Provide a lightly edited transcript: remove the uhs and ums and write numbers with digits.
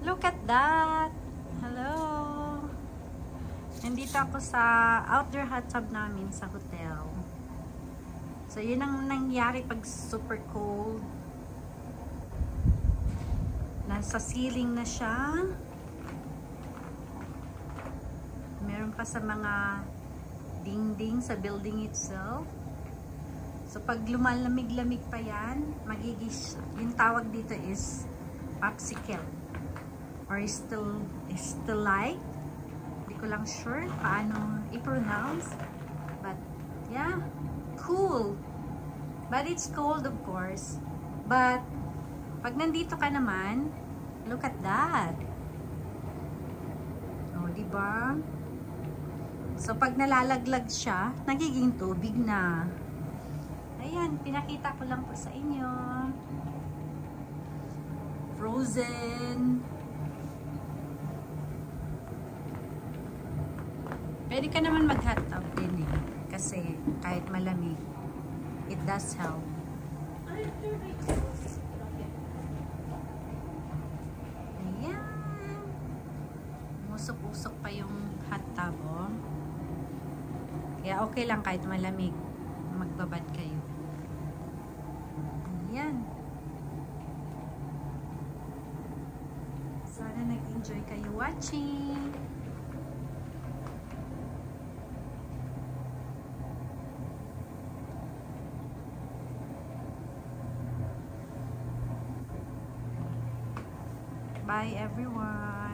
Look at that! Hello! Nandito ako sa outdoor hot tub namin sa hotel. So, yun ang nangyari pag super cold. Nasa ceiling na siya. Meron pa sa mga dingding sa building itself. So, pag lumalamig-lamig pa yan, magigis, yung tawag dito is popsicle. Or stalite. Hindi ko lang sure paano i-pronounce. But, yeah, cool. But it's cold, of course. But, pag nandito ka naman, look at that. O, diba? So, pag nalalaglag siya, nagiging tubig na. Ayan, pinakita ko lang po sa inyo. Frozen. Pwede ka naman mag-hot tub din eh. Kasi kahit malamig, it does help. Ayan. Musok-usok pa yung hot tub, oh. Kaya okay lang kahit malamig. Magbabad kayo. Ayan. Sana nag-enjoy kayo watching. Bye everyone.